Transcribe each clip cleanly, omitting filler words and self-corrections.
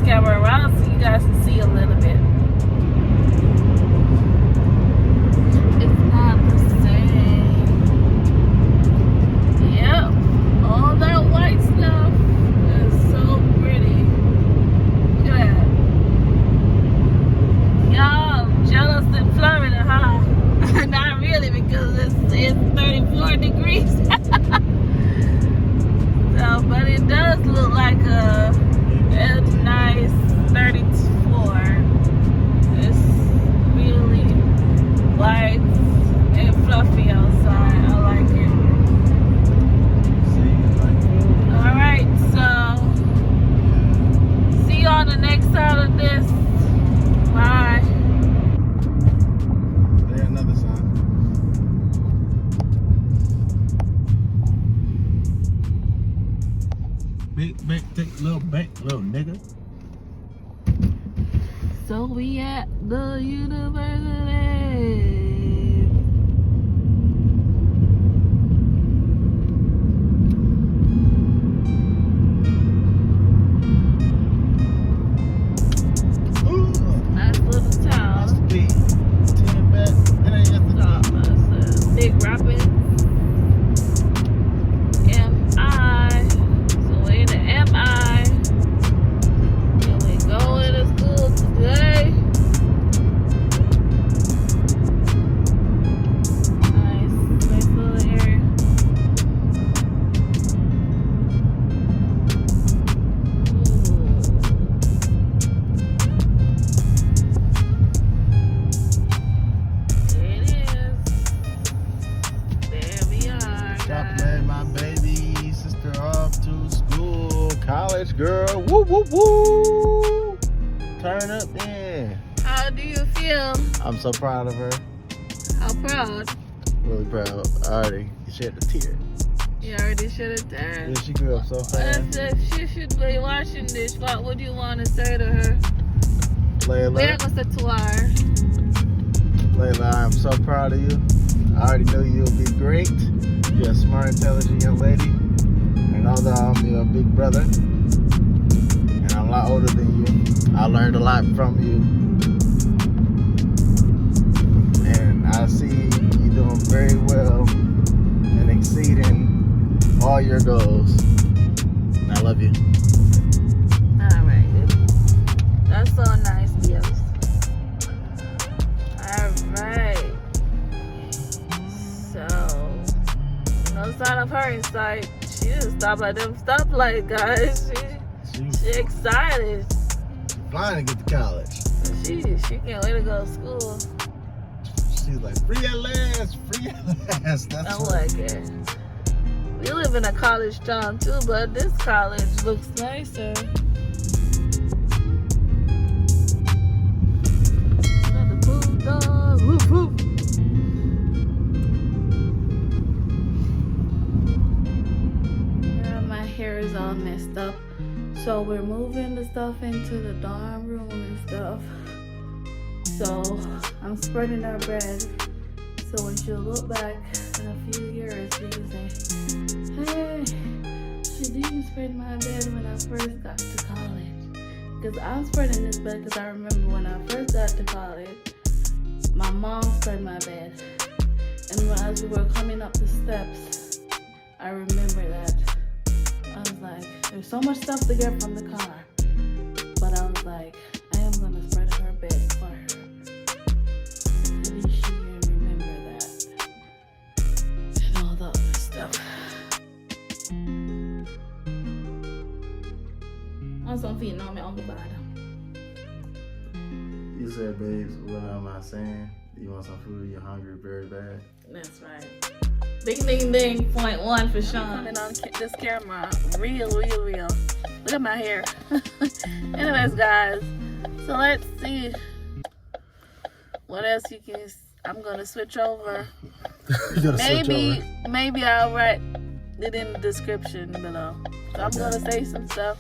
camera around so you guys can see a little bit. It's not the same. Yep, all that white stuff is so pretty. Look at that. Y'all jealous in Florida, huh? Not really, because it's 34 degrees. So, but it does look like a nice 34. It's really white and fluffy outside. I like it. Alright, so see you on the next side of this. Bye. There's another sign. Big bank, thick little bank, little nigga. So we at the university. Ooh, Nice little town. that's the beat. 10 back. That ain't just the That's Big Rapids. MI. So we're in the MI. And we going to school today. Nice little area. There it is. There we are, Stop guys. letting my baby sister off to school. College girl. Woo, woo, woo. Turn up then. How do you feel? I'm so proud of her. How proud? Really proud. Already shed a tear. You already should have done. Yeah, she grew up so fast. If she should be watching this, what would you want to say to her? Laila, Where goes the tour? Laila, I'm so proud of you. I already knew you'll be great. You're a smart, intelligent young lady. And although I'm your big brother, and I'm a lot older than you, I learned a lot from you. And I see you doing very well and exceeding all your goals. And I love you. Alright. That's so nice, yes. Alright. So, no sign of her in sight. She just stopped at them stoplight, guys. She excited. Flying to get to college. She can't wait to go to school. She's like, free at last, free at last. That's I what- like it. We live in a college town too, but this college looks nicer. Got the bulldog, woof woof. Yeah, my hair is all messed up. So we're moving the stuff into the dorm room and stuff. So I'm spreading our bed. So when she'll look back in a few years, she can say, hey, she didn't spread my bed when I first got to college. Because I'm spreading this bed because I remember when I first got to college, my mom spread my bed. And as we were coming up the steps, I remember that. I was like, there's so much stuff to get from the car. But I was like, I am going to spread her bed for her. At least she can remember that. And all the other stuff. On some feet, no, me on the bottom. You said, babes, what am I saying? You want some food? You're hungry very bad. That's right. Ding, ding, ding. Point one for Sean. Coming on this camera. Real. Look at my hair. Anyways, guys. So let's see what else you can. I'm going to switch over. Maybe I'll write it in the description below. So I'm going to say some stuff.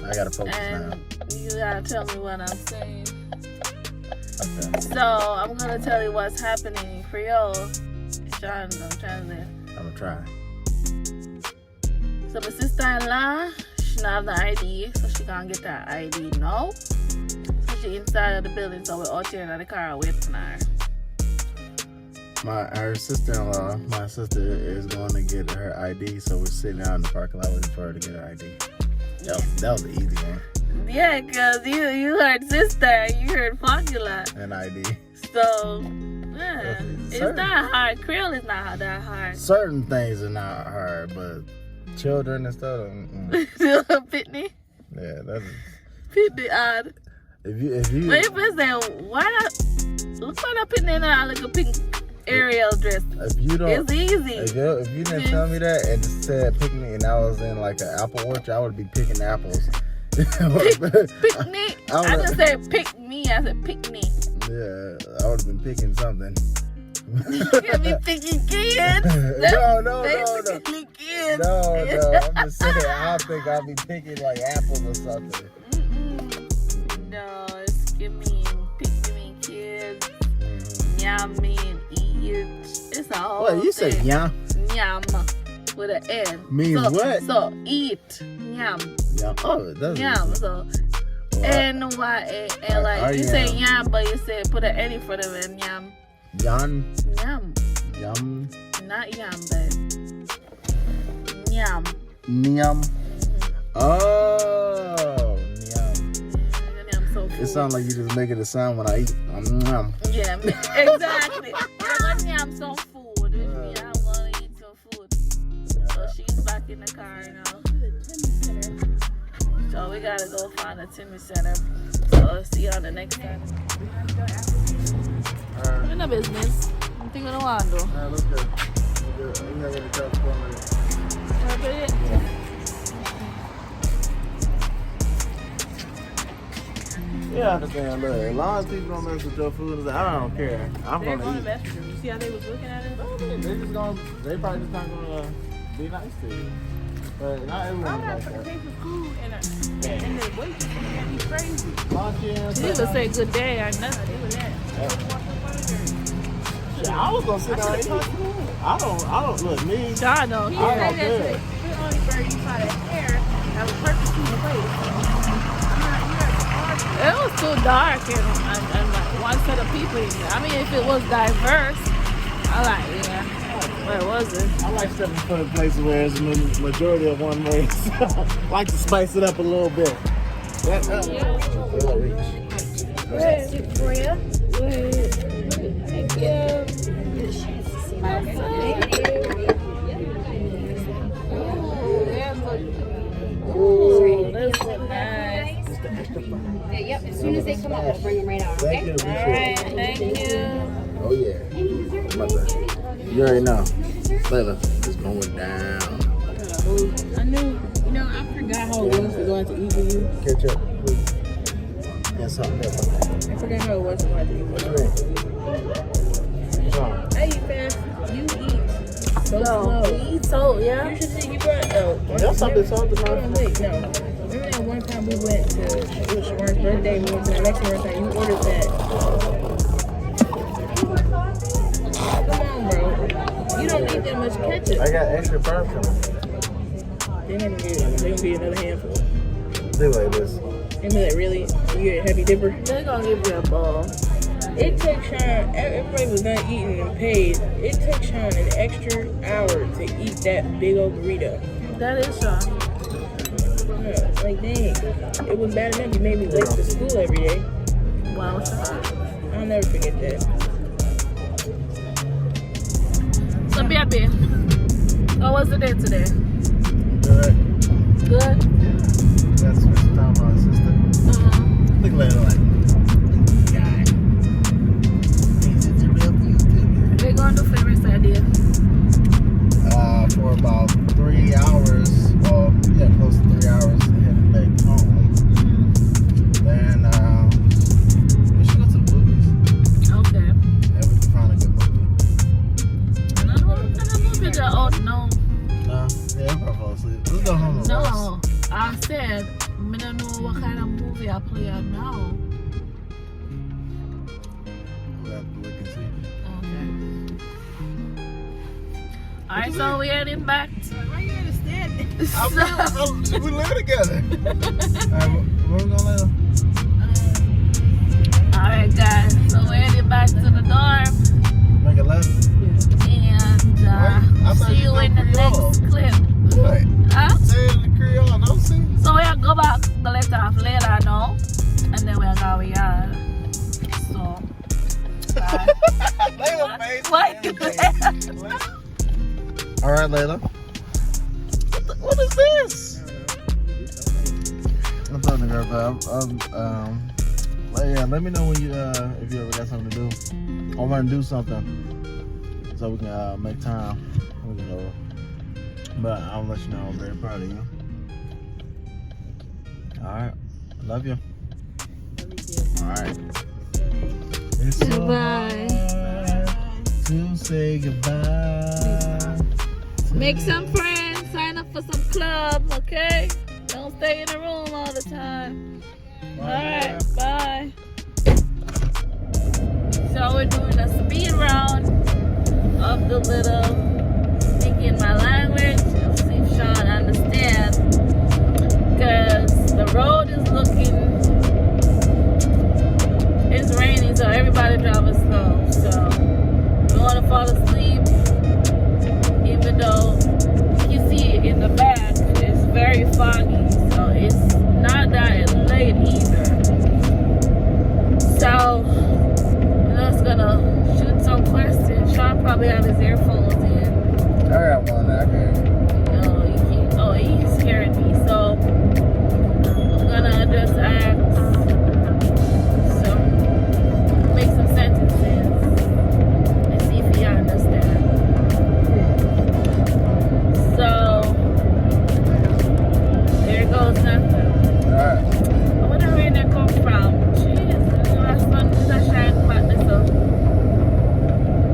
I got to focus And now. you got to tell me what I'm saying. Okay. So I'm going to tell you what's happening in Creole. I'm trying to. I'm going to try. So my sister-in-law, she don't have the ID, so she can't get her ID now. So she inside of the building, so we're out here in the car waiting her. Her sister-in-law, my sister, is going to get her ID, so we're sitting out in the parking lot waiting for her to get her ID. That was the easy one. Yeah, because you heard sister, you heard formula. And ID. So, yeah, it's not hard. Creole is not that hard. Certain things are not hard, but children and stuff. Pitney? Yeah, that's... Pitney odd. If you... But if it's saying, why not? Look for the Pitney in a little pink Ariel dress. If you don't... It's easy. If you didn't tell me that and just said pick me and I was in like an apple orchard, I would be picking apples. Pick me. I didn't say pick me. I said pick me. Yeah, I would have been picking something. You can't be picking kids. No. Kids. No. I'm just saying. I think I'll be picking like apples or something. No, it's give me pick me kids. Yum me and eat. It's a whole What you say? Yum. Yum with an N. Means what? So eat. Yum. Yum. Oh, it doesn't. Yum. So N-Y-A-M. Like you say yum, but you say put an N in front of it. Yum. Yum. Yum. Yum. Not yum, but yum. Yum. Oh, yum. Yum so It sounds like you just making a sound when I eat. Yum. Yeah, exactly. I'm gonna yum some food. Yeah, I'm gonna eat some food. So she's back in the car now. So we gotta go find a Timmy Center. So I'll see you on the next time. We're in the business. I'm thinking of what to do. Look good. We have any trouble for it. Yeah, I understand. Look, as long as people don't mess with your food, I don't care. I'm gonna eat. Mess with them. You see how they was looking at it? They probably just not gonna be nice to you. But not everyone's like that. Pay for food and the waitress can't be crazy. Luncheon. She would say good day or nothing. They would that. I was gonna sit down and eat. I don't look me. John, no. I don't care. The only bird you saw that hair that was purposely away. It was too dark and like one set of people in there. I mean, if it was diverse, I like, yeah. But it wasn't. I like stepping for the places where it's the majority of one race. Like to spice it up a little bit. That's up. Victoria. Thank you. Ooh, this is nice. Yep, as soon as they come up, we'll bring them right out, okay? Alright, thank you. Oh yeah. You already know. Laila, it's going down. I knew, I forgot how it was to go out to eat with you. Catch up, please. And something else. I forgot how it was to go out to eat with you. I eat fast, you eat so slow. We eat so, yeah. You should see, you brought, That's something salty, man. wait, no. Remember that one time we went to, it was Shamar's birthday, we went to the Mexican restaurant, you ordered that. Come on, bro. You don't need that much ketchup. I got extra barbecue. They're gonna give you another handful. Do like this. And be like, really? You get a heavy dipper? They're gonna give you a bowl. It took Sean, everybody was done eating and paid. It took Sean an extra hour to eat that big old burrito. That is Sean. Yeah, like, dang. It was bad enough you made me wait for school every day. Wow, Sean. I'll never forget that. So, baby, how was the day today? Good. Good? That's what you're talking about, sister. Look like guy. We're going to favorite idea. For about 3 hours, or yeah, close to 3 hours, heading back home. Then we should go to the movies. Okay. Yeah, we can find a good movie. Another movie that out now. No, yeah, we'll probably fall asleep. Let's go home and No, rest. I said, I don't know what kind of movie I play on now. We'll have to look and see. Okay. Alright, so we're heading back. Why you understand? We live together. Alright, where we going later? Alright guys, so we're heading back to the dorm. Make a left. And see you in the next clip. What? Huh? Say it in the Creole, no see? So we'll go back to let off Laila now. And then we'll go with y'all. So bye. Laila face. What? Alright, Laila. What is this? I'm talking to her, but yeah, let me know when you if you ever got something to do. I want to do something so we can make time. We can go. But I'll let you know I'm very proud of you. Alright. Love you. Alright. It's so Goodbye. hard to say goodbye. Make some friends, sign up for some clubs, okay? Don't stay in the room all the time. Alright, bye. So we're doing a speed round of the little speaking my language. I'll see if Sean understands. Because the road is looking, it's raining, so everybody driving slow. So we want to fall asleep, even though you see it in the back, it's very foggy. So it's not that late either. So I'm just gonna shoot some questions. Sean probably have his earphones in. I got one that I can. Oh, he's scaring me. So I'm gonna just ask make some sentences and see if he understands. So there goes nothing. Alright. Where the rain that come from? Jeez, the sun is shining back this up.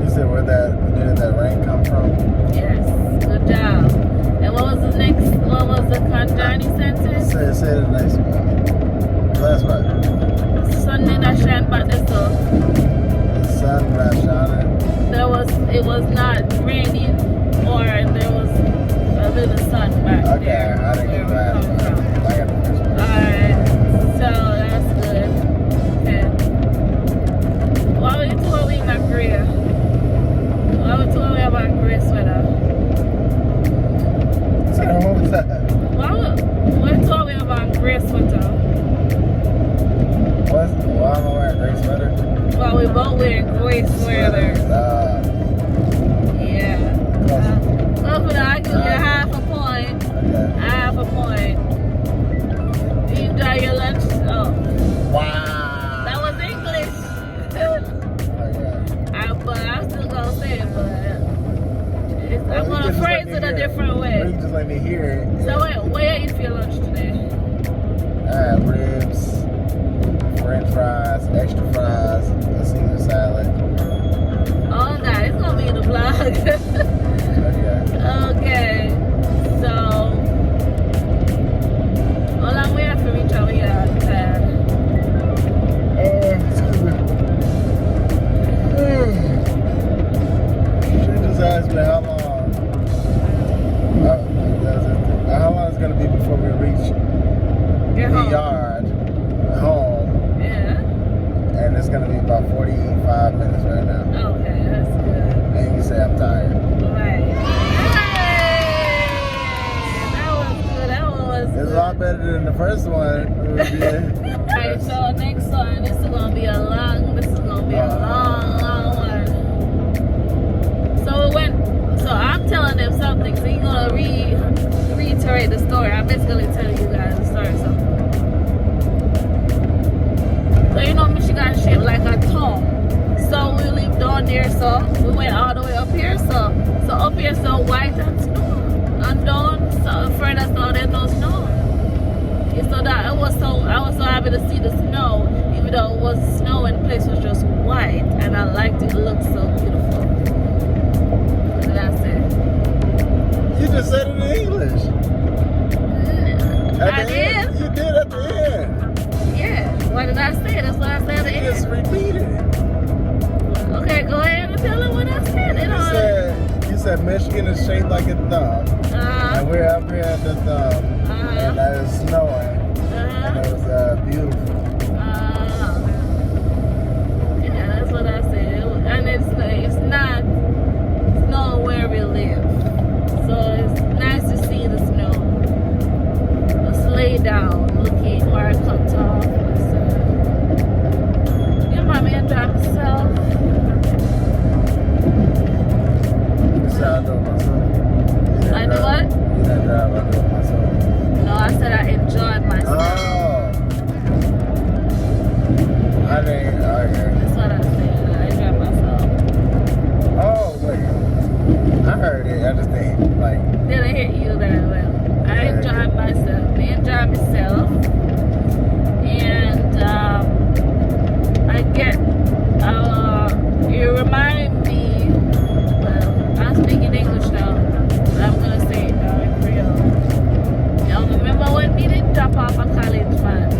You said where that rain come from? Yes, good job. And what was the conjoining sentence? Say the next one. Last one. Sun did not shine back this up. The sun not shining. It was not raining, or there was a little sun back Okay, there. I didn't get where that we come one. from. I got the first one. Alright, so that's good. Okay. Why we told we got gray? Why we told we about gray sweater? So what was that? Why we told we about gray sweater? Why am I wearing a gray sweater? Well, we both wearing gray sweaters. Yeah. Hopefully I give you half a point. Okay. Half a point. You enjoy your lunch? Oh. Wow. That was English. Okay. But I'm still gonna say it, but Well, I'm you gonna can just phrase let it me a hear different Or way. you can just let me hear it. So where you eat for your lunch today? I had ribs, french fries, extra fries, a Caesar salad. Oh God, it's gonna be in the vlog. Okay. Okay. So all I'm waiting for reach over here outside. Excuse me. She just asked me how long. How long it's gonna be before we reach Get the home. yard, home, Yeah. and it's gonna be about 45 minutes right now. Okay, that's good. And you say I'm tired. Right. Hey! That was good. That one was It's good. a lot better than the first one. Alright, so next one, this is gonna be a long one. So I'm telling them something, so you're gonna reiterate the story. I'm basically telling you guys the story. So you know Michigan shaped like a tongue. So we lived down there, so we went all the way up here, so up here so white and snow. And down so further so there's no snow. So that I was so happy to see the snow, even though it was snow and the place was just white, and I liked it. It looked so beautiful. What did I say? You just said it in English. I did? End. You did at the end. Yeah. What did I say? That's what I said at the You just end. repeated it. Okay, go ahead and tell them what I said. You said Michigan is shaped like a thumb. Uh-huh. Yeah, we're up here at the thumb, and it's snowing, and it was beautiful. Yeah, that's what I said. And it's not snow where we live, so it's nice to see the snow. Just lay down, looking where I cut off. Yeah, mommy, enjoy myself. So I do it myself. I do what? You didn't drive, I do it myself. No, I said I enjoyed myself. Oh. I didn't, okay. That's what I said. I enjoyed myself. Oh, wait. I heard it, I just didn't, like. Didn't hit you that well. I enjoyed myself. I enjoyed myself. And I get, you remind me, well, I'm speaking English now, but I'm going to say it now in Creole. Y'all remember when we didn't drop off a college man?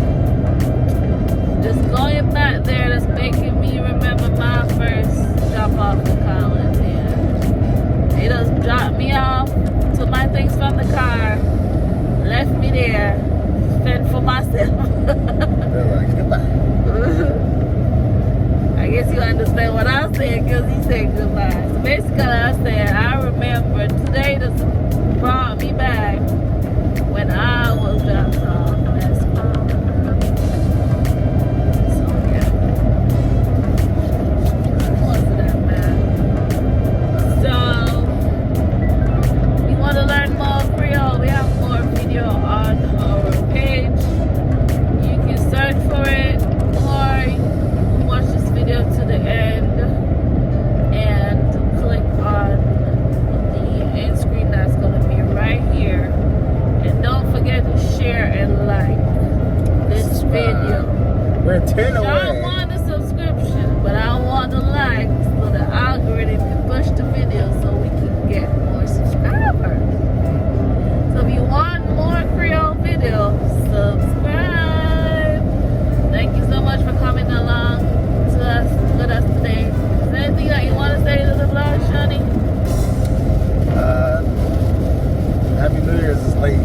Just going back there, that's making me remember my first drop off to college. And they just dropped me off, took my things from the car, left me there, fend for myself. They're like, goodbye. I guess you understand what I'm saying because he said goodbye. So basically, I said, I remember today just brought me back when I was dropped off. That's fine. So, yeah. What's that, man? So, you want to learn more Creole? We have more video on our page. You can search for it, or watch this video to the end and click on the end screen that's going to be right here. And don't forget to share and like this video. We're 10 I don't away. want a subscription, but I want a like so the algorithm can push the video so we can get more subscribers. So if you want more Creole videos, subscribe. Thank you so much for coming along with us today. Is there anything that you want to say to the vlog, Shani? Happy New Year's is late. I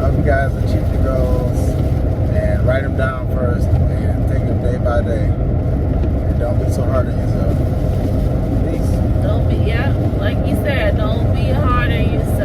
hope you guys achieve your goals and write them down first and take them day by day. And don't be so hard on yourself. Peace. Don't be, yeah, like you said, don't be hard on yourself.